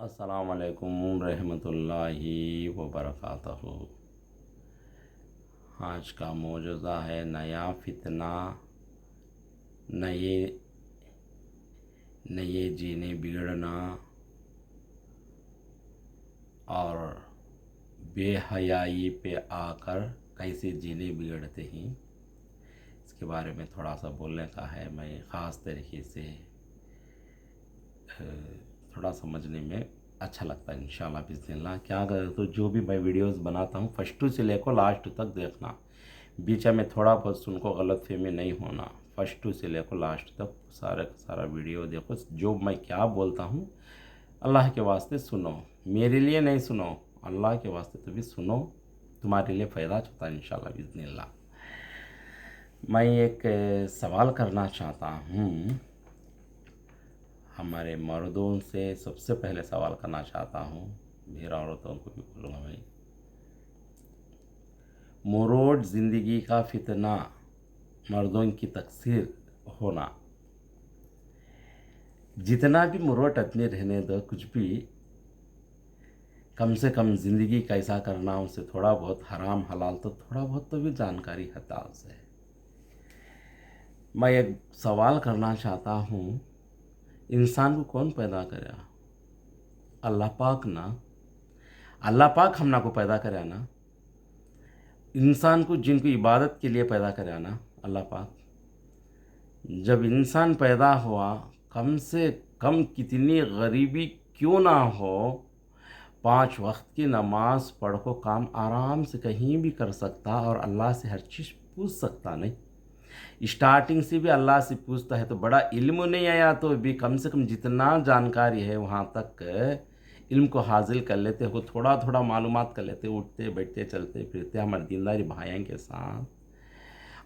अस्सलामुअलैकुम रहमतुल्लाहि व बरकातहू। आज का मौजूदा है नया फितना, नए नए जीने बिगड़ना और बेहयाई पे आकर कैसे जीने बिगड़ते हैं, इसके बारे में थोड़ा सा बोलने का है। मैं ख़ास तरीके से थोड़ा समझने में अच्छा लगता है इंशाल्लाह बिस्मिल्लाह। क्या कर तो जो भी मैं वीडियोस बनाता हूँ फर्स्ट से लेकर लास्ट तक देखना, बीच में थोड़ा बहुत सुनको गलत फहमी नहीं होना। फर्स्ट से लेकर लास्ट तक सारा का सारा वीडियो देखो, जो मैं क्या बोलता हूँ अल्लाह के वास्ते सुनो, मेरे लिए नहीं सुनो, अल्लाह के वास्ते तो भी सुनो, तुम्हारे लिए फ़ायदा होता है इंशाल्लाह बिस्मिल्लाह। मैं एक सवाल करना चाहता हूँ, हमारे मर्दों से सबसे पहले सवाल करना चाहता हूँ, फिर औरतों को भी बोलूँगा भाई। मुरोड़ ज़िंदगी का फितना, मर्दों की तकसीर होना। जितना भी मुरोट अपने रहने दो, कुछ भी कम से कम ज़िंदगी कैसा करना, उसे थोड़ा बहुत हराम हलाल तो थोड़ा बहुत तो भी जानकारी है ताज है। मैं एक सवाल करना चाहता हूँ, इंसान को कौन पैदा करे? अल्लाह पाक ना। अल्लाह पाक हमना को पैदा करे ना। इंसान को जिनको इबादत के लिए पैदा करे ना अल्लाह पाक। जब इंसान पैदा हुआ, कम से कम कितनी गरीबी क्यों ना हो, 5 वक्त की नमाज पढ़ को काम आराम से कहीं भी कर सकता और अल्लाह से हर चीज़ पूछ सकता। नहीं, स्टार्टिंग से भी अल्लाह से पूछता है तो बड़ा इल्म नहीं आया तो भी कम से कम जितना जानकारी है वहाँ तक इल्म को हासिल कर लेते हो, थोड़ा थोड़ा मालूमात कर लेते, उठते बैठते चलते फिरते हमारे दीनदारी भाइयों के साथ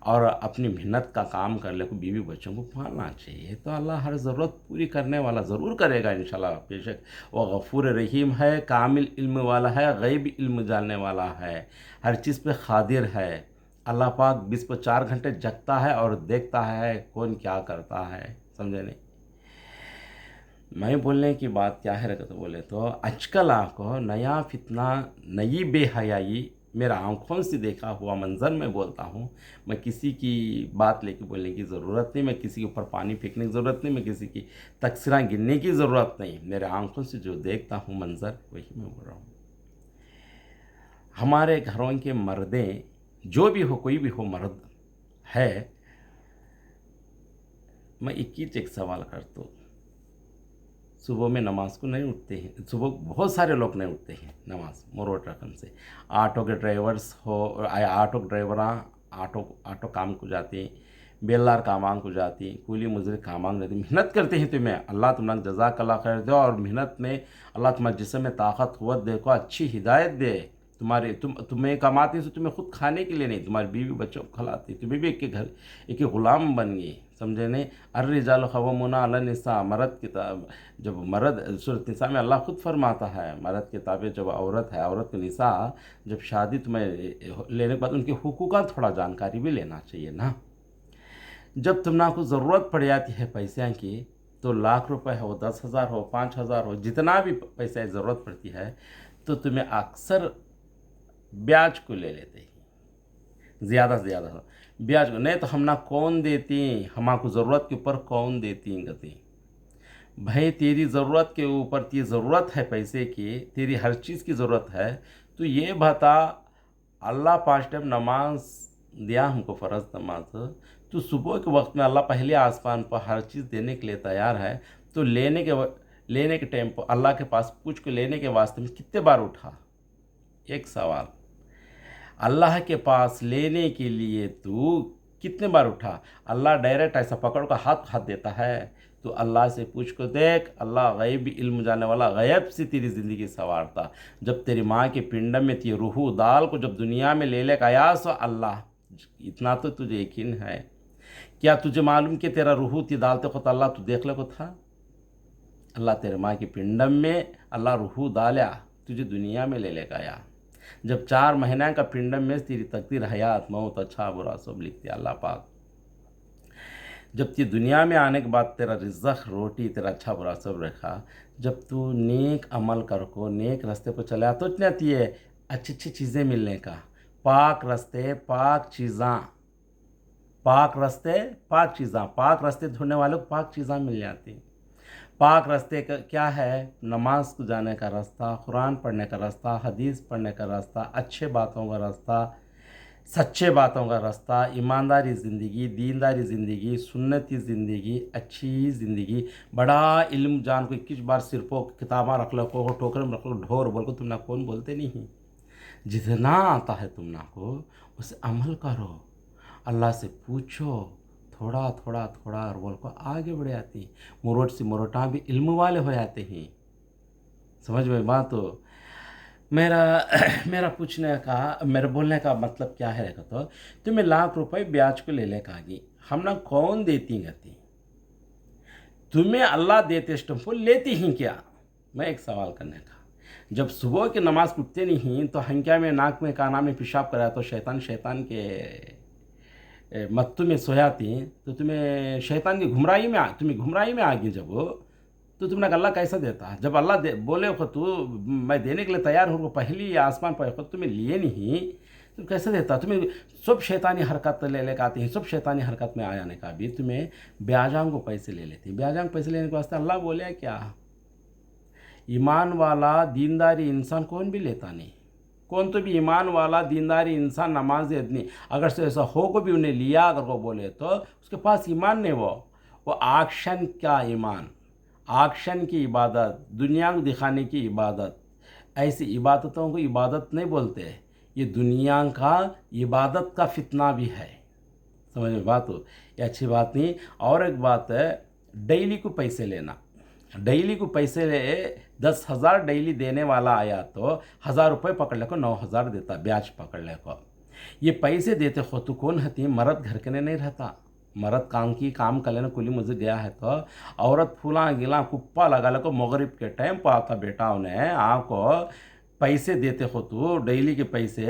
और अपनी मेहनत का काम कर ले को बीवी बच्चों को पालना चाहिए, तो अल्लाह हर ज़रूरत पूरी करने वाला ज़रूर करेगा इंशाल्लाह। बेशक वो गफ़ूर रहीम है, कामिल इल्म वाला है, गैब इल्म जानने वाला है, हर चीज़ पे क़ादिर है। अल्लाह पाक 24 घंटे जगता है और देखता है कौन क्या करता है, समझे नहीं। मैं बोलने की बात क्या है तो बोले तो आजकल आपको नया फितना, नई बेहयाई मेरा आंखों से देखा हुआ मंजर में बोलता हूँ। मैं किसी की बात लेके बोलने की ज़रूरत नहीं, मैं किसी के ऊपर पानी फेंकने की ज़रूरत नहीं, मैं किसी की तकसीरा गिनने की ज़रूरत नहीं, मेरे आंखों से जो देखता हूँ मंजर वही मैं बोल रहा हूँ। हमारे घरों के मर्दें जो भी हो, कोई भी हो मर्द है, मैं एक सवाल करता हूँ। सुबह में नमाज को नहीं उठते हैं, सुबह बहुत सारे लोग नहीं उठते हैं नमाज मोरोट रकम से। ऑटो के ड्राइवर्स हो, ऑटो ड्राइवर ऑटो ऑटो काम को जाते हैं, बेलदार कामांग को जाती, कूली मुजरे कामांग जाती, मेहनत करते हैं। तुम्हें अल्लाह तुम्हारा जज़ाकल्लाह खैर दे और मेहनत में अल्लाह तुम्हारे जिस्म में ताकत क़ुव्वत दे को अच्छी हिदायत दे। तुम्हें कमाती से तुम्हें खुद खाने के लिए नहीं, तुम्हारी बीवी बच्चों को खिलाती, तुम्हें भी एक के घर एक ग़ुलाम बन गई, समझे नहीं। अर्रिजाल क़व्वामूना अला निसा, मर्द किताब जब मर्द सूरत निसा में अल्लाह खुद फरमाता है, मर्द के ताबे जब औरत है, औरत के निसा जब शादी तुम्हें लेने के बाद उनके हुकूक का थोड़ा जानकारी भी लेना चाहिए ना। जब तुमना को ज़रूरत पड़ जाती है पैसे की, तो लाख रुपए हो, 10,000 हो, 5,000 हो, जितना भी पैसे की ज़रूरत पड़ती है तो तुम्हें अक्सर ब्याज को ले लेते हैं, ज़्यादा से ज़्यादा ब्याज को। नहीं तो हम ना कौन देती, हमारे ज़रूरत के ऊपर कौन देती गति। भाई तेरी ज़रूरत के ऊपर, तेरी ज़रूरत है पैसे की, तेरी हर चीज़ की ज़रूरत है, तो ये बता अल्लाह 5 टाइम नमाज दिया हमको फ़र्ज़ नमाज, तो सुबह के वक्त में अल्लाह पहले आसमान पर हर चीज़ देने के लिए तैयार है, तो लेने के टाइम पर अल्लाह के पास पूछ के लेने के वास्ते में कितने बार उठा? एक सवाल। अल्लाह के पास लेने के लिए तू कितने बार उठा? अल्लाह डायरेक्ट ऐसा पकड़ कर हाथ हाथ देता है, तो अल्लाह से पूछ को देख, अल्लाह गैब इल्म जाने वाला, गैब से तेरी ज़िंदगी संवारता। जब तेरी माँ के पिंड में थी रूह दाल को जब दुनिया में ले लेकर आया, सो अल्लाह, इतना तो तुझे यकीन है, क्या तुझे मालूम कि तेरा रूह थी डालते खुद अल्लाह तू देख ले को था? अल्लाह तेरे माँ के पिंडम में अल्लाह रूह डाला, तुझे दुनिया में ले लेकर आया। जब 4 महीना का पिंडम में तेरी तकदीर हयात मौत अच्छा बुरा सब लिखते अल्लाह पाक। जब ये दुनिया में आने के बाद तेरा रिज़्क़ रोटी तेरा अच्छा बुरा सब रखा, जब तू नेक अमल कर को नेक रास्ते पर चला तो इतनी आती है अच्छी अच्छी चीज़ें मिलने का। पाक रास्ते पाक चीज़ां, पाक रास्ते पाक चीज़ां, पाक रास्ते ढूंढने वालों को पाक चीज़ां मिल जाती। पाक रास्ते का क्या है? नमाज को जाने का रास्ता, कुरान पढ़ने का रास्ता, हदीस पढ़ने का रास्ता, अच्छे बातों का रास्ता, सच्चे बातों का रास्ता, ईमानदारी ज़िंदगी, दीनदारी ज़िंदगी, सुन्नती ज़िंदगी, अच्छी ज़िंदगी। बड़ा इल्म जान को 21 बार सिर पर किताबा रख लो को टोकरे में रख लो ढोर बोल को तुम ना कौन बोलते नहीं। जितना आता है तुम ना को उसे अमल करो, अल्लाह से पूछो, थोड़ा थोड़ा थोड़ा और बोल को आगे बढ़ जाती। मुरोट से मुरोटा भी इल्म वाले हो जाते हैं। समझ में बात? तो मेरा मेरा पूछने का मेरे बोलने का मतलब क्या है तो तुम्हें ₹1,00,000 ब्याज को ले ले कागी हम ना कौन देती गति तुम्हें अल्लाह देते स्टम्पो लेती ही क्या? मैं एक सवाल करने का, जब सुबह की नमाज पढ़ते नहीं तो हंक्या में नाक में काना में पेशाब कराया तो शैतान शैतान के मत्तू में सोयाती तो तुम्हें शैतान की घुमराई में तुम्हें घुमराई में आ गई जब तो तुमने अल्लाह कैसा देता? जब अल्लाह दे बोले हो तू मैं देने के लिए तैयार हूँ पहली आसमान पर खुद तुम्हें लिए नहीं तुम कैसे देता? तुम्हें सब शैतानी हरकत ले लेकर आती हैं, सब शैतानी हरकत में आ जाने का भी तुम्हें ब्याजां को पैसे ले लेती। ब्याजां को पैसे लेने के वास्ते अल्लाह बोले क्या? ईमान वाला दीनदारी इंसान कौन भी लेता नहीं, कौन तो भी ईमान वाला दीनदारी इंसान नमाज आदमी अगर से ऐसा हो को भी उन्हें लिया अगर वो बोले तो उसके पास ईमान नहीं, वो आक्शन का ईमान, आक्शन की इबादत, दुनिया को दिखाने की इबादत, ऐसी इबादतों को इबादत नहीं बोलते। ये दुनिया का इबादत का फितना भी है। समझ में बात हो? ये अच्छी बात नहीं। और एक बात है डेली को पैसे लेना, डेली को पैसे ले 10,000 डेली देने वाला आया तो 1,000 रुपये पकड़ ले को 9,000 देता ब्याज पकड़ ले को। ये पैसे देते हो तो कौन हती? मर्द घर के नहीं रहता, मर्द काम की काम कर लेना कुली मुझे गया है तो औरत फूला गिला कुप्पा लगा ले को मगरिब के टाइम पर आता बेटा उन्हें आपको पैसे देते हो तो डेली के पैसे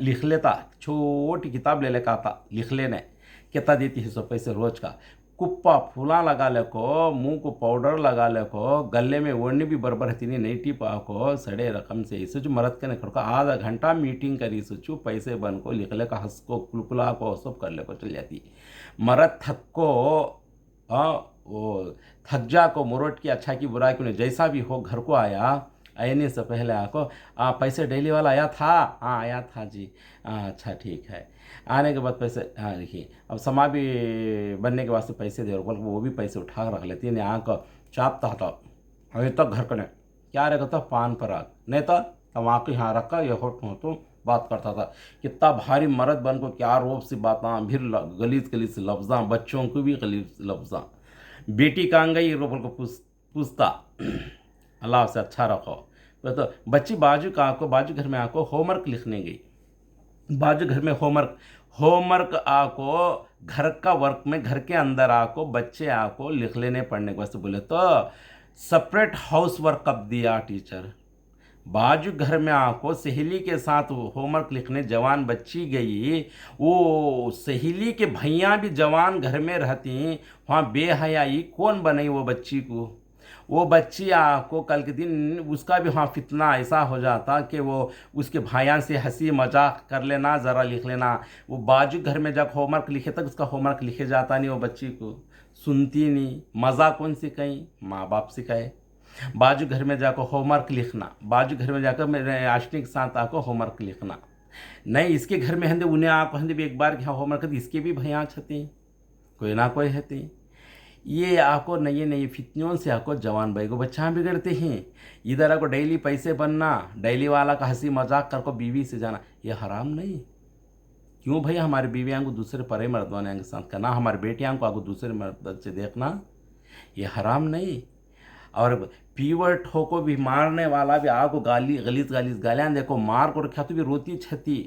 लिख लेता, छोटी किताब ले लेकर आता लिख लेने कितना देती है 100 पैसे रोज का। कुप्पा फूला लगा ले को, मुंह को पाउडर लगा ले को, गले में ओढ़नी भी बरबर हती नहीं टिपा को सड़े रकम से इसे जो मरद के नहीं आधा घंटा मीटिंग करी सोचू पैसे बन को लिख ले का हंस को कुलकुला को सब कर ले को चल जाती। मरद थक को वो थक जा को मुरोट की अच्छा की बुरा की जैसा भी हो घर को आया आने से पहले आको पैसे डेली वाला आया था? हाँ आया था जी। अच्छा ठीक है। आने के बाद पैसे हाँ देखिए अब समा भी बनने के वास्ते पैसे दे बोल वो भी पैसे उठा कर रख लेती है। यहाँ को चापता था अभी तक घर को नहीं क्या रहेगा तो पान पर आग नहीं तो तमाकू यहाँ रखा ये हो तो बात करता था। कितना भारी मर्द बन को क्या रोब सी बातें फिर गलीज गलीज लफ्जा, बच्चों को भी गलीज लफ्जा। बेटी कहाँ गई बोल को पूछता अल्लाह से अच्छा रखो तो बच्ची बाजू का आको बाजू घर में आको होमवर्क लिखने गई, बाजू घर में होमवर्क आको घर का वर्क में घर के अंदर आको बच्चे आको लिख लेने पढ़ने के वास्ते बोले तो सेपरेट हाउस वर्क कब दिया टीचर? बाजू घर में आको सहेली के साथ होमवर्क लिखने जवान बच्ची गई, वो सहेली के भैया भी जवान घर में रहती, वहाँ बेहयाई कौन बनाई वो बच्ची को? वो बच्ची को कल के दिन उसका भी वहाँ फितना ऐसा हो जाता कि वो उसके भाइयों से हंसी मजाक कर लेना ज़रा लिख लेना। वो बाजू घर में जब होमवर्क लिखे तक उसका होमवर्क लिखे जाता नहीं, वो बच्ची को सुनती नहीं। मज़ा कौन सिखाई? माँ बाप सिखाए। बाजू घर में जाकर होमवर्क लिखना, बाजू घर में जाकर मेरे आशनी के साथ आको होमवर्क लिखना नहीं। इसके घर में हंदे उन्हें आको हंदे भी एक बार यहाँ होमवर्क इसके भी भैया छती कोई ना कोई हती। ये आको नए नए फितनों से आको जवान भाई को बच्चा बिगड़ते हैं। इधर आको डेली पैसे बनना, डेली वाला का हंसी मजाक कर को बीवी से जाना, ये हराम नहीं? क्यों भाई हमारे बीवियाँ को दूसरे परे मर्दवाने के साथ करना, हमारे बेटियाँ को आको दूसरे मर्द से देखना, ये हराम नहीं? और पीवट हो को भी मारने वाला भी आको गाली गलीज गालियाँ देखो मार को रखा तो भी रोती छती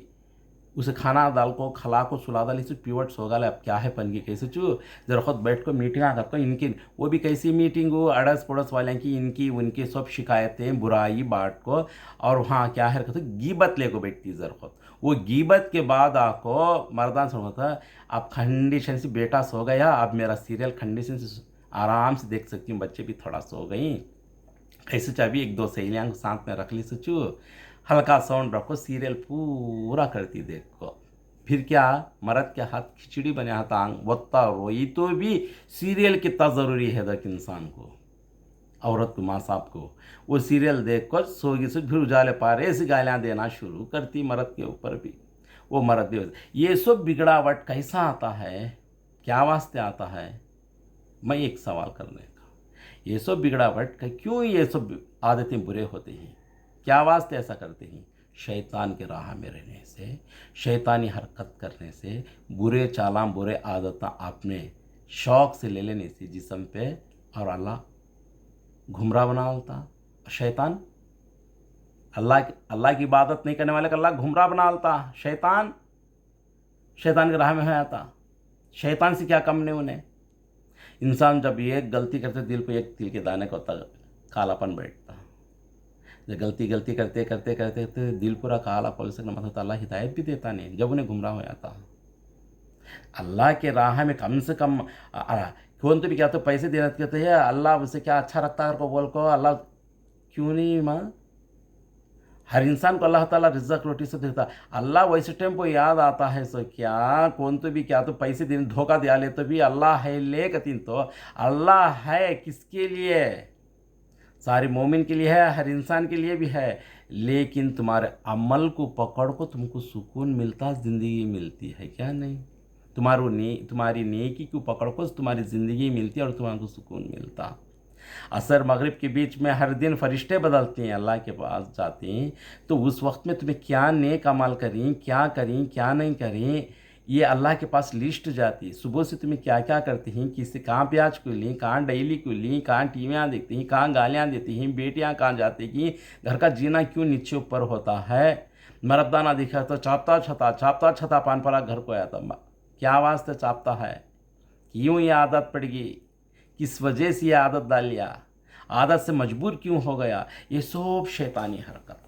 उसे खाना डाल को खला को सुला डाल इसे पीवट सो गल अब क्या है पन की कैसे चू जरा खुद बैठ को मीटिंग कर को इनकी वो भी कैसी मीटिंग हो अड़स पड़ोस वाले की इनकी उनकी सब शिकायतें बुराई बाट को और वहाँ क्या है कहते गीबत ले को बैठती जरा खुद वो गीबत के बाद आपको मर्दान सुना था आप खंडीशन से बेटा सो गया अब मेरा सीरियल खंडीशन से आराम से देख सकती हूँ बच्चे भी थोड़ा सो गई कैसे चाबी एक दो सहेलियाँ को साथ में रख ली सोचू हल्का साउंड रखो सीरियल पूरा करती देखो फिर क्या मर्द के हाथ खिचड़ी बने हाथ आंग वत्ता रोई तो भी सीरियल कितना ज़रूरी है दक इंसान को औरत को माँ साहब को वो सीरियल देख कर सोगी से फिर उजाले पारे ऐसी गालियाँ देना शुरू करती मर्द के ऊपर भी वो मर्द भी ये सब बिगड़ावट कैसा आता है क्या वास्ते आता है मैं एक सवाल करने का ये सब बिगड़ावट का क्यों ये सब आदतें बुरे होते हैं क्या वास्ते ऐसा करते हैं शैतान के राह में रहने से शैतानी हरकत करने से बुरे चालां बुरे आदतें आपने शौक से ले लेने से जिस्म पे और अल्लाह घुमरा बना लेता शैतान अल्लाह की इबादत नहीं करने वाले का अल्लाह घुमरा बना लेता शैतान शैतान के राह में है आता शैतान से क्या कम नहीं उन्हें इंसान जब एक गलती करते दिल पे एक तिल के दाने को कालापन बैठता जब गलती करते करते करते करते दिल पूरा काला पल से मतलब अल्लाह हिदायत भी देता नहीं जब उन्हें गुमराह हो जाता अल्लाह के राह में कम से कम कौन तो भी क्या तो पैसे देना कहते हैं अल्लाह उसे क्या अच्छा रखता है को बोल को अल्लाह क्यों नहीं माँ हर इंसान को अल्लाह ताला रिज़्क़ रोटी से देता अल्लाह वैसे टाइम को याद आता है सो क्या कौन तो भी क्या तो पैसे देने धोखा दिया ले तो भी अल्लाह है ले कतीन तो अल्लाह है किसके लिए सारे मोमिन के लिए है हर इंसान के लिए भी है लेकिन तुम्हारे अमल को पकड़ को तुमको सुकून मिलता ज़िंदगी मिलती है क्या नहीं तुम्हारी नेकी को पकड़ को तुम्हारी ज़िंदगी मिलती है और तुम्हारे को सुकून मिलता असर मगरिब के बीच में हर दिन फरिश्ते बदलते हैं अल्लाह के पास जाते हैं तो उस वक्त में तुम्हें क्या नेक अमल करें क्या नहीं करें ये अल्लाह के पास लिस्ट जाती है सुबह से तुम्हें क्या क्या करते हैं किससे कहाँ प्याज को ली कहाँ डेली को ली कहाँ टीवियाँ देखती हैं कहाँ गालियाँ देती हैं बेटियाँ कहाँ जाती हैं घर का जीना क्यों नीचे ऊपर होता है मरदाना दिखा तो चापता छता पान परा घर को आया था क्या वास्ते चापता है क्यों ये आदत पड़ गई किस वजह से ये आदत डाल लिया आदत से मजबूर क्यों हो गया ये सब शैतानी हरकत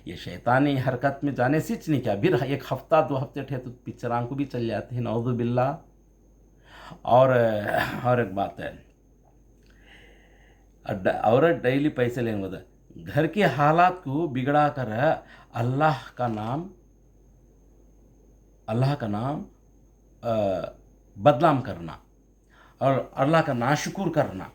ये शैतानी हरकत में जाने से नहीं क्या फिर एक हफ्ता 2 हफ्ते ठे तो पिक्चरां को भी चल जाते हैं नौज़ु बिल्लाह और एक बात है औरत डेली पैसे लेने वाला घर के हालात को बिगड़ा कर अल्लाह का नाम बदनाम करना और अल्लाह का नाशुक्र करना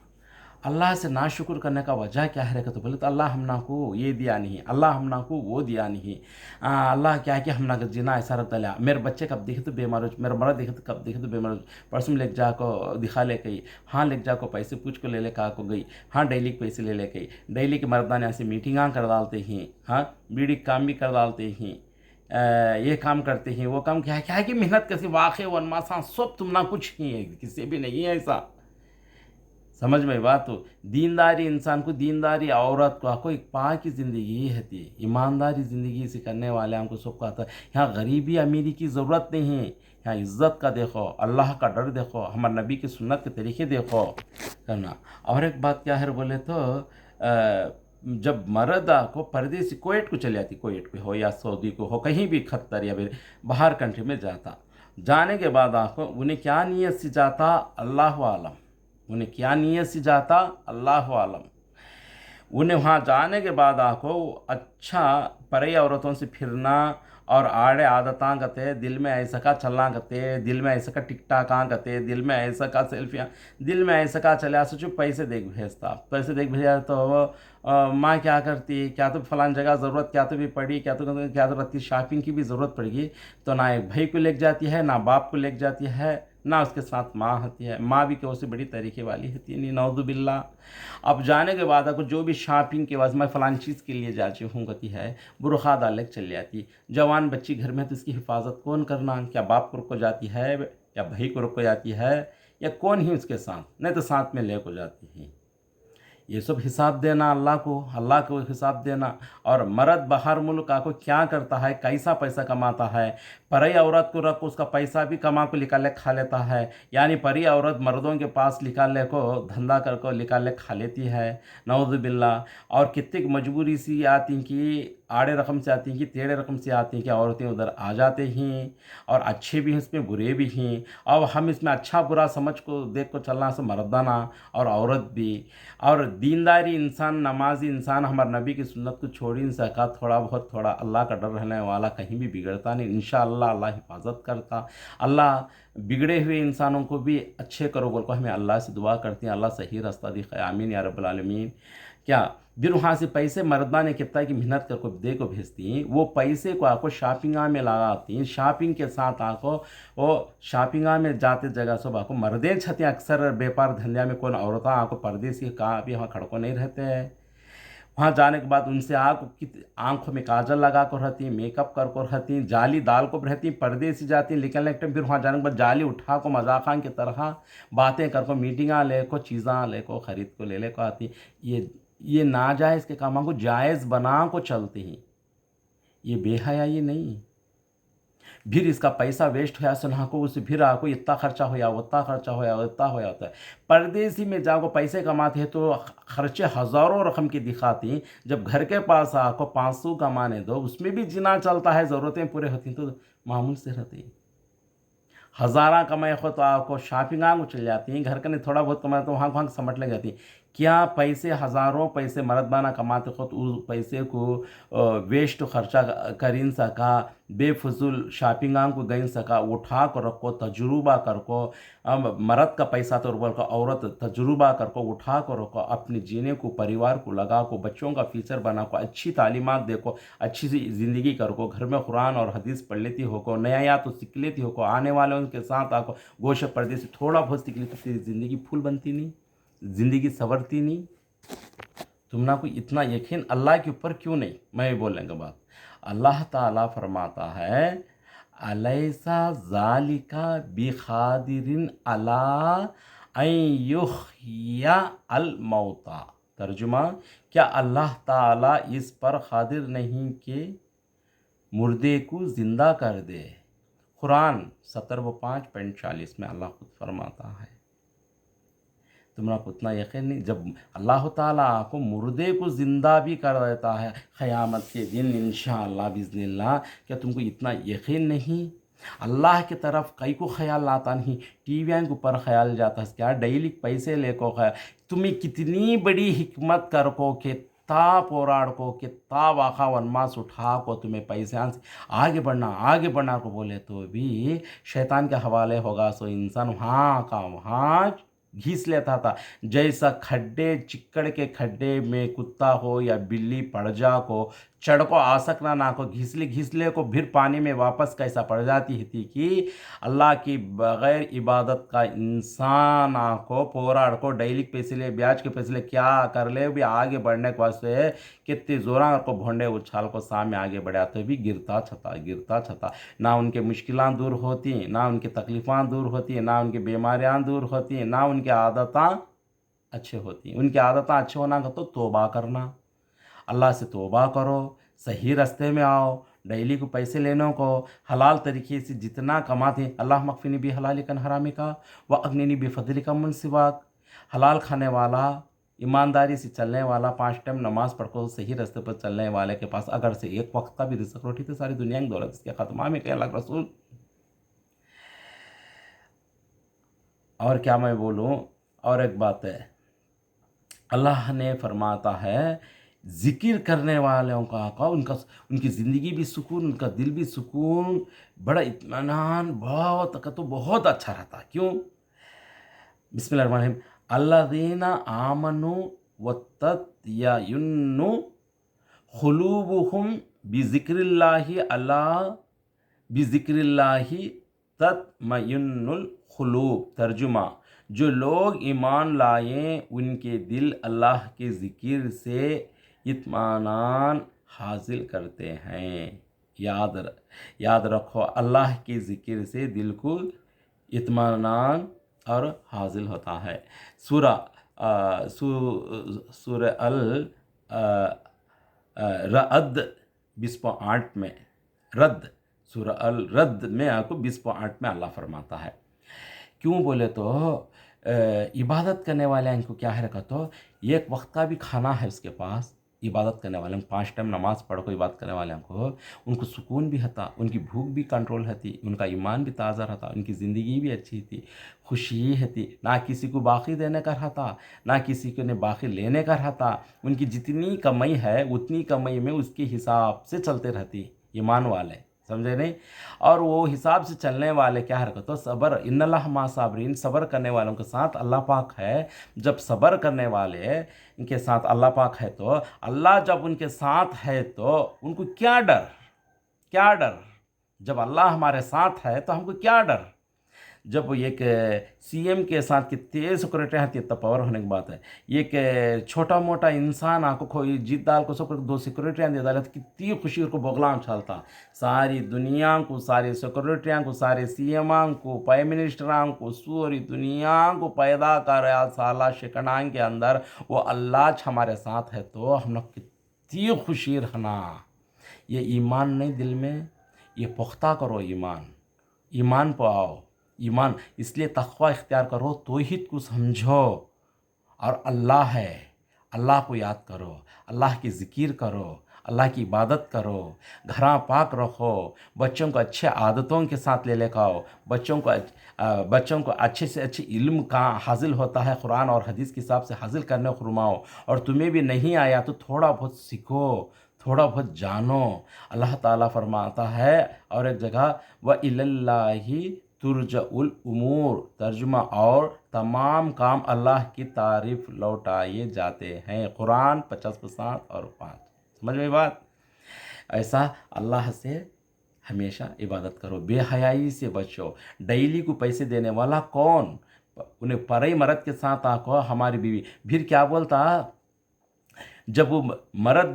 अल्लाह से नाशुक्र करने का वजह क्या है तो बोले तो अल्लाह हमना को ये दिया नहीं अल्लाह हमना को वो दिया नहीं अल्लाह क्या कि हमना का जीना ऐसा रख लिया मेरे बच्चे कब देखे तो बीमार हो मेरा मर्द देखे तो कब देखे तो बीमार हो परसों लेक जा को दिखा ले गई हाँ लेक जा को पैसे पूछ को ले कहा को गई हाँ डेली के पैसे ले गई डेली के मर्दान यहाँ से मीटिंगाँ कर डालते हैं हाँ बीड़ी काम भी कर डालते हैं ये काम करते हैं वो काम क्या है कि मेहनत कैसी वाक़ वनमासा सब तुम ना कुछ ही है किसी भी नहीं है ऐसा समझ में बात तो दीनदारी इंसान को दीनदारी औरत को एक पाक की ज़िंदगी है ईमानदारी ज़िंदगी से करने वाले हमको सबको आता है यहाँ गरीबी अमीरी की ज़रूरत नहीं है यहाँ इज़्ज़त का देखो अल्लाह का डर देखो हमारे नबी की सुन्नत के तरीके देखो करना और एक बात क्या है बोले तो जब मर्द को परदेसी कोएट को चले जाती कोएट पे हो या सऊदी को हो कहीं भी खत्तर या फिर बाहर कंट्री में जाता जाने के बाद आपको उन्हें क्या नीयत से जाता अल्लाह आलम उन्हें क्या नीयत से जाता अल्लाह आलम उन्हें वहाँ जाने के बाद आपको अच्छा परे औरतों से फिरना और आड़े आदतां गते दिल में ऐसा का चलना गते दिल में ऐसा का टिकटाकां गते दिल में ऐसा का सेल्फियाँ दिल में ऐसा का चला सोचो पैसे देख भेजा तो माँ क्या करती क्या तो फलान जगह ज़रूरत क्या तो भी पड़ी क्या तो रत्ती शॉपिंग की भी ज़रूरत पड़ेगी तो ना एक भाई को लेके जाती है ना बाप को लेके जाती है ना उसके साथ माँ होती है माँ भी क्या उससे बड़ी तरीके वाली होती है नहीं नौज़ु बिल्लाह अब जाने के बाद आपको जो भी शॉपिंग के बाद मैं फ़लान चीज़ के लिए जाती हूँ गति है बुरखा डाल के चली जाती जवान बच्ची घर में तो इसकी हिफाजत कौन करना क्या बाप को रुक को जाती है या भाई को रुक को जाती है या कौन ही उसके साथ नहीं तो साथ में ले को जाती है ये सब हिसाब देना अल्लाह को हिसाब देना। और मर्द बाहर मुल्क आको क्या करता है, कैसा पैसा कमाता है, परी औरत को रख उसका पैसा भी कमा को निकाल ले खा लेता है। यानी परी औरत मर्दों के पास निकाल ले को धंधा कर को निकाल ले खा लेती है, नऊज़ बिल्ला। और कितनी मजबूरी सी आती कि आड़े रकम से आती हैं कि टेढ़े रकम से आती हैं कि औरतें उधर आ जाते हैं, और अच्छे भी हैं इसमें बुरे भी हैं। अब हम इसमें अच्छा बुरा समझ को देख को चलना से मर्दाना और औरत भी। और दीनदारी इंसान, नमाजी इंसान हमारे नबी की सुन्नत को छोड़ ही नहीं सका। थोड़ा बहुत थोड़ा अल्लाह का डर रहने वाला कहीं भी बिगड़ता नहीं, इंशाअल्लाह अल्लाह हिफाजत करता। अल्लाह बिगड़े हुए इंसानों को भी अच्छे करो बोल को हमें अल्लाह से दुआ करते हैं, अल्लाह सही रास्ता दिखाए, आमीन या रब्बल आलमीन। क्या फिर वहाँ से पैसे मर्दा ने कितना की मेहनत करके दे को भेजती हैं, वो पैसे को आपको शॉपिंगा में लगाती हैं। शॉपिंग के साथ आपको वो शॉपिंगा में जाते जगह सब आपको मर्दे छते अक्सर व्यापार धंधा में कौन औरतें आपको परदेसी कहाँ भी वहाँ खड़को नहीं रहते हैं। वहाँ जाने के बाद उनसे आपको कित आँखों में काजल लगा कर रहती, मेकअप कर को रहती, जाली दाल को रहती, परदेसी जाती, निकलने के टाइम फिर वहाँ जाने के बाद जाली उठा को मजाक की तरह बातें कर को, मीटिंगा ले को, चीज़ा ले को, ख़रीद को ले को आती। ये नाजायज़ के कामों को जायज़ बना को चलते हैं, ये बेहयाई नहीं। फिर इसका पैसा वेस्ट होया सुना को उसे फिर आपको इतना खर्चा होया, उतना खर्चा होया, उतना होया होता है। परदेसी में जाको पैसे कमाते हैं तो खर्चे हज़ारों रकम की दिखाती, जब घर के पास आपको 500 कमाने दो उसमें भी जीना चलता है, ज़रूरतें पूरे होती तो मामूल से रहती। हज़ारा कमाए हो तो आपको शॉपिंग को चल जाती हैं, घर का नहीं थोड़ा बहुत कमाए तो वहाँ वहाँ समट लग जाती। क्या पैसे हज़ारों पैसे मर्दाना कमाते हो तो उस पैसे को वेस्ट खर्चा कर इन सका, बेफजूल शॉपिंग को गई सका, उठा कर रखो, तजुर्बा कर को। मर्द का पैसा तो बोल का औरत तजुर्बा कर को उठा कर रखो, अपने जीने को परिवार को लगा को, बच्चों का फ्यूचर बना को, अच्छी तालीमात देखो, अच्छी सी ज़िंदगी कर को, घर में कुरान और हदीस पढ़ लेती हो को, नया या तो सीख लेती हो को, आने वाले उनके साथ आपको गोश पर्दे से थोड़ा बहुत सीख लेती तो तेरी ज़िंदगी फूल बनती नहीं, ज़िंदगी संवरती नहीं। तुम ना कोई इतना यकीन अल्लाह के ऊपर क्यों नहीं। मैं बोलेंगे बात, अल्लाह ताला फरमाता है अलैसा ज़ालिका बिखादिरिन अला अन युहयिया अल मौता। तर्जुमा, क्या अल्लाह ताला इस पर कादिर नहीं कि मुर्दे को ज़िंदा कर दे। कुरान 17:5-40 में अल्लाह खुद फरमाता है। तुम्हारा उतना यकीन नहीं, जब अल्लाह ताला को मुर्दे को ज़िंदा भी कर देता है क़यामत के दिन इंशाअल्लाह बिज़निल्लाह, क्या तुमको इतना यकीन नहीं। अल्लाह की तरफ कई को ख्याल आता नहीं, टीवियाँ के ऊपर ख्याल जाता है, क्या डेली पैसे लेको ख्याल। तुम्हें कितनी बड़ी हिकमत कर को कितना पोराड़ को कितना वाखा वनमास उठा को तुम्हें पैसे से आगे बढ़ना को बोले तो भी शैतान के हवाले होगा। सो इंसान वहाँ का वहाँ घिस लेता था। जैसा खड्डे चिक्कड़ के खड्डे में कुत्ता हो या बिल्ली पड़ जा को चढ़ को आ सकना ना को घिसले को फिर पानी में वापस कैसा पड़ जाती थी कि अल्लाह की बग़ैर इबादत का इंसान को पोराड़ को डेली पैसे ले ब्याज के पैसे ले क्या कर ले भी आगे बढ़ने के वास्ते कितनी जोरा को भोंडे उछाल को सामने आगे बढ़ा तो भी गिरता छता ना उनके मुश्किलां दूर होती, ना उनकी तकलीफ़ां दूर होती, ना उनकी बीमारियां दूर होती, ना उनकी आदतां अच्छे होती। उनकी आदतें अच्छे होना का तो तौबा करना, अल्लाह से तौबा करो, सही रास्ते में आओ, डेली को पैसे लेने को हलाल तरीके से जितना कमाते हैं। अल्लाह मगफिनी भी हलाल कन हरामी का व अग्निनी भी फजल का मुनसिबाक। हलाल खाने वाला, ईमानदारी से चलने वाला, 5 टाइम नमाज पढ़कर सही रास्ते पर चलने वाले के पास अगर से एक वक्त का भी रिज़्क़ रोटी तो सारी दुनिया की दौलत इसके ख़त्मा में क्या अल्लाह रसूल। और क्या मैं बोलूँ, और एक बात है, अल्लाह ने फरमाता है ज़िक्र करने वालों का उनका उनकी ज़िंदगी भी सुकून, उनका दिल भी सुकून, बड़ा इत्मीनान बहुत अच्छा रहता। क्यों? बिस्मिल्लाहिर्रहमानिर्रहीम। अल्लज़ीना आमनु वत्तय्यनु क़ुलूबुहुम बिज़िक्रिल्लाहि अला बिज़िक्रिल्लाहि तत्मइन्नुल क़ुलूब। तर्जुमा, जो लोग ईमान लाए उनके दिल अल्लाह के ज़िक्र से इत्मीनान हासिल करते हैं। याद रखो, अल्लाह के ज़िक्र से दिल को इत्मीनान और हासिल होता है। सूरा सूरह अल रअद 20.8 में, रद्द, सूरह अल रद्द में आपको 20.8 में अल्लाह फरमाता है। क्यों बोले तो इबादत करने वाले को क्या है, तो एक वक्त का भी खाना है उसके पास। इबादत करने वाले 5 टाइम नमाज पढ़ को इबादत करने वाले को उनको सुकून भी था, उनकी भूख भी कंट्रोल होती, उनका ईमान भी ताज़ा रहता, उनकी ज़िंदगी भी अच्छी थी, खुशी होती, ना किसी को बाकी देने का रहता, ना किसी को ने बाकी लेने का रहता। उनकी जितनी कमाई है उतनी कमाई में उसके हिसाब से चलते रहती, ईमान वाले, समझे नहीं। और वो हिसाब से चलने वाले क्या है, तो सबर, इन्नल्लाह मा साबरीन, सबर करने वालों के साथ अल्लाह पाक है। जब सबर करने वाले इनके साथ अल्लाह पाक है, तो अल्लाह जब उनके साथ है तो उनको क्या डर, क्या डर। जब अल्लाह हमारे साथ है तो हमको क्या डर। जब एक सीएम के साथ कितने सिक्योरिटी आती है, तब पावर होने की बात है। एक छोटा मोटा इंसान आपको कोई जीत डाल को सब 2 सिक्योरिटियाँ दे डाले तो कितनी खुशी को बोगला उछालता। सारी दुनिया को, सारी सिक्योरिटियाँ को, सारे सीएम को, प्राइम मिनिस्टर को, सारी दुनिया को पैदा कर साला शिकना के अंदर वो अल्लाह हमारे साथ है, तो हम लोग कितनी खुशी रहना। ये ईमान नहीं दिल में, ये पुख्ता करो ईमान, ईमान पे आओ, ईमान। इसलिए तक़वा इख्तियार करो, तौहीद को समझो, और अल्लाह है, अल्लाह को याद करो, अल्लाह की ज़िक्र करो, अल्लाह की इबादत करो, घरा पाक रखो, बच्चों को अच्छे आदतों के साथ ले लेकर आओ, बच्चों को अच्छे से अच्छे इल्म का हासिल होता है, कुरान और हदीस के हिसाब से हासिल करने को फरमाओ। और तुम्हें भी नहीं आया तो थोड़ा बहुत सीखो, थोड़ा बहुत जानो। अल्लाह ताला फरमाता है और एक जगह, व इलल्लाहि तुरजउल उमूर, तर्जुमा, और तमाम काम अल्लाह की तारीफ़ लौटाए जाते हैं। कुरान 50 और 5, समझ में बात। ऐसा अल्लाह से हमेशा इबादत करो, बेहयाई से बचो। डेली को पैसे देने वाला कौन, उन्हें परई मर्द के साथ आको, हमारी बीवी फिर क्या बोलता, जब वो मर्द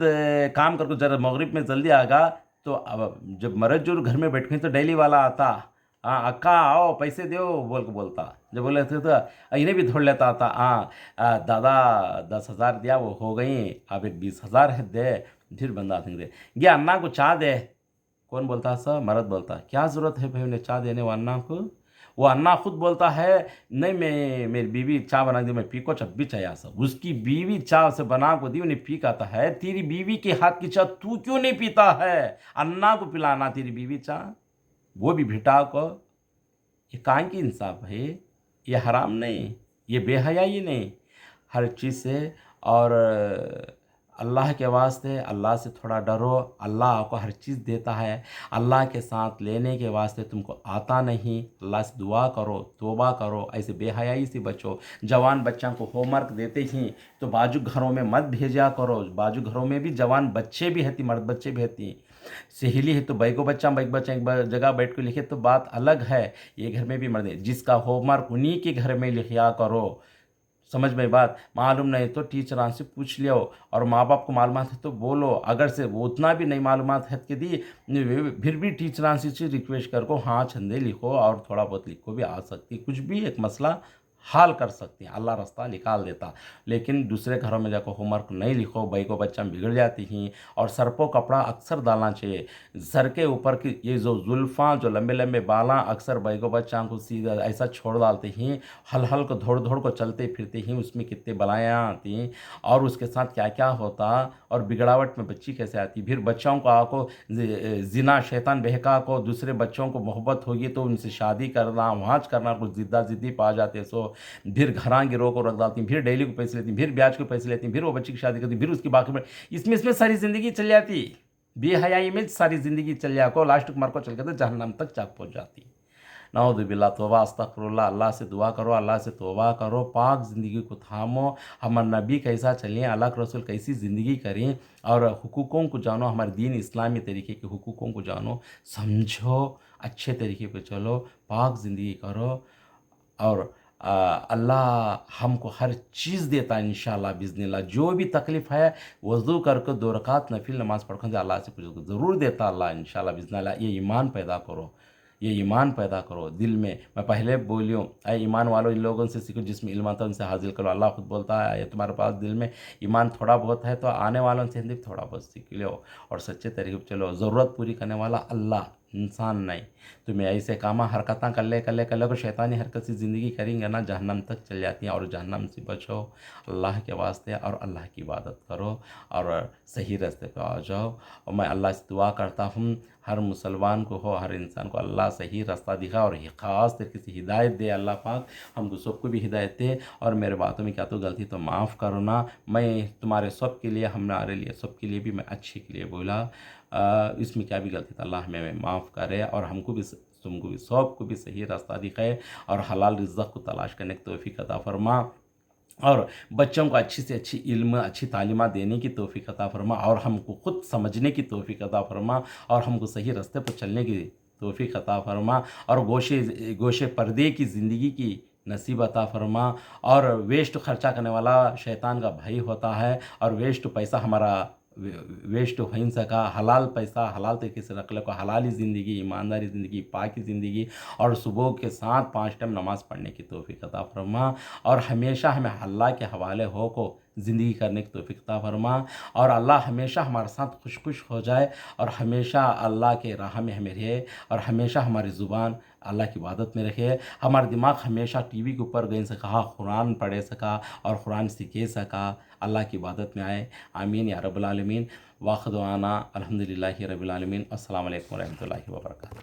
काम करके जरा मगरिब में जल्दी आएगा, तो अब जब मर्द जो घर में बैठ गई तो डेली वाला आता, हाँ अक्का आओ पैसे दो बोल के बोलता। जब बोले थे तो इन्हें भी धोड़ लेता था, हाँ दादा 10,000 दिया, वो हो गई, अब एक 20,000 है दे। फिर बंदा दे गया, अन्ना को चाह दे। कौन बोलता सब, मर्द बोलता, क्या ज़रूरत है भाई उन्हें चाह देने वो अन्ना को। वो अन्ना खुद बोलता है, नहीं मैं, मेरी बीवी चाय बना दी, मैं पी को जब भी चाहिए सब। उसकी बीवी चाय से बना को दी, उन्हें पी कहता है, तेरी बीवी के हाथ की चाय तू क्यों नहीं पीता है, अन्ना को पिलाना तेरी बीवी चाय, वो भी भिटा को। ये कान की इंसाफ है, ये हराम नहीं, ये बेहयाई नहीं, हर चीज़ से। और अल्लाह के वास्ते अल्लाह से थोड़ा डरो, अल्लाह आपको हर चीज़ देता है। अल्लाह के साथ लेने के वास्ते तुमको आता नहीं, अल्लाह से दुआ करो, तौबा करो, ऐसे बेहयाई से बचो। जवान बच्चों को होमवर्क देते ही तो बाजू घरों में मत भेजा करो, बाजू घरों में भी जवान बच्चे भी रहती, मर्द बच्चे भी रहती। सहेली है तो बैको बच्चा बैक बच्चा एक जगह बैठ कर लिखे तो बात अलग है, ये घर में भी मर्द, जिसका होमवर्क उन्हीं के घर में लिखा करो। समझ में बात, मालूम नहीं तो टीचर से पूछ लियो, और माँ बाप को मालूमात है तो बोलो, अगर से वो उतना भी नहीं मालूमात है कि दी, फिर भी टीचर से रिक्वेस्ट कर को, हाँ छंदे लिखो और थोड़ा बहुत लिखो भी आ सकती, कुछ भी एक मसला हाल कर सकती हैं, अल्लाह रास्ता निकाल देता। लेकिन दूसरे घरों में जाकर होमवर्क नहीं लिखो, भाई को बच्चा बिगड़ जाती हैं। और सर पर कपड़ा अक्सर डालना चाहिए, सर के ऊपर की ये जो जुल्फ़ां, जो लंबे लंबे बाला, अक्सर भाई को बच्चा को सीधा ऐसा छोड़ डालते हैं, हल हल को दौड़ दौड़ को चलते फिरते हैं, उसमें कितने बलायाँ आती हैं, और उसके साथ क्या क्या होता, और बिगड़ावट में बच्ची कैसे आती। फिर बच्चों को आपको जिना शैतान बहका को, दूसरे बच्चों को मोहब्बत होगी तो उनसे शादी करना, वहाँ करना, कुछ जिद्दा जिद्दी पा जाते, सो फिर घरा गिरोह को रख डालती, फिर डेली को पैसे लेती, फिर ब्याज को पैसे लेती, फिर वो बच्ची की शादी करती, फिर उसकी बाकी में इसमें सारी ज़िंदगी चल जाती, बेहयाई में सारी ज़िंदगी चल जाको, लास्ट मर को चल के तो जहन्नम तक चाक पहुँच जाती। नाउज़ुबिल्लाह, तौबा अस्तगफिरुल्लाह। अल्लाह से दुआ करो, अल्लाह से तौबा करो, पाक ज़िंदगी को थामो। हमारे नबी कैसा चलें, अल्लाह के रसूल कैसी ज़िंदगी करें, और हुकूकों को जानो, हमारे दीन इस्लामी तरीके के हुकूकों को जानो, समझो, अच्छे तरीके पे चलो, पाक ज़िंदगी करो। और अल्लाह हमको हर चीज़ देता है इंशाअल्लाह बिज़निल्लाह। जो भी तकलीफ़ है वज़ू करके 2 रकात नफिल नमाज़ पढ़कर अल्लाह से पूछो, ज़रूर देता अल्लाह इंशाअल्लाह बिज़निल्लाह। ये ईमान पैदा करो, ये ईमान पैदा करो दिल में। मैं पहले बोलियों, अय ईमान वालों, इन लोगों से सीखो जिसमें इल्म आता है उनसे हासिल करो। अल्लाह खुद बोलता है, ये तुम्हारे पास दिल में ईमान थोड़ा बहुत है तो आने वालों से हिंदी थोड़ा बहुत सीख लो और सच्चे तरीके पर चलो। ज़रूरत पूरी करने वाला अल्लाह, इंसान नहीं। तुम्हें ऐसे कामा हरकतां कर ले को शैतानी हरकत से ज़िंदगी करेंगे ना, जहन्नम तक चल जाती हैं। और जहन्नम से बचो अल्लाह के वास्ते, और अल्लाह की इबादत करो और सही रास्ते पे आ जाओ। और मैं अल्लाह से दुआ करता हूँ हर मुसलमान को हो, हर इंसान को अल्लाह सही रास्ता दिखा और ख़ास तरीके से हिदायत दे। अल्लाह पाक हमको सबको भी हिदायत दे। और मेरे बातों में क्या तो गलती तो माफ़ करो ना। मैं तुम्हारे सब के लिए, हमारे लिए, सबके लिए भी मैं अच्छे के लिए बोला। इसमें क्या भी गलती था अल्लाह हमें माफ़ करे और हमको भी, तुमको भी, सबको भी सही रास्ता दिखाए और हलाल रिज़्क़ को तलाश करने की तौफ़ीक अता फरमा। और बच्चों को अच्छी से अच्छी इल्म, अच्छी तालीमात देने की तौफ़ीक अता फरमा और हमको खुद समझने की तौफ़ीक अता फरमा और हमको सही रास्ते पर चलने की तौफ़ीक अता फरमा और गोशे गोशे पर्दे की ज़िंदगी की नसीब अता फरमा। और वेस्ट खर्चा करने वाला शैतान का भाई होता है और वेस्ट पैसा हमारा वेस्ट हो ही नहीं सका। हलाल पैसा हलाल तरीके से रख लो, हलाली ज़िंदगी, ईमानदारी ज़िंदगी, पाकी ज़िंदगी और सुबह के साथ 5 टाइम नमाज़ पढ़ने की तौफ़ीक अता फरमा। और हमेशा हमें अल्लाह के हवाले हो को ज़िंदगी करने की तौफ़ीक अता फरमा। और अल्लाह हमेशा हमारे साथ खुश हो जाए और हमेशा अल्लाह के राह में हमें रहे और हमेशा हमारी ज़ुबान अल्लाह की इबादत में रखे। हमारा दिमाग हमेशा टीवी के ऊपर गई सका, कुरान पढ़े सका और कुरान सीखे सका, अल्लाह की इबादत में आए। आमीन या रब्बल आलमीन। वाखिर दुआना अल्हम्दुलिल्लाहि रब्बिल आलमीन। अस्सलामु अलैकुम व रहमतुल्लाहि व बरकातुहू।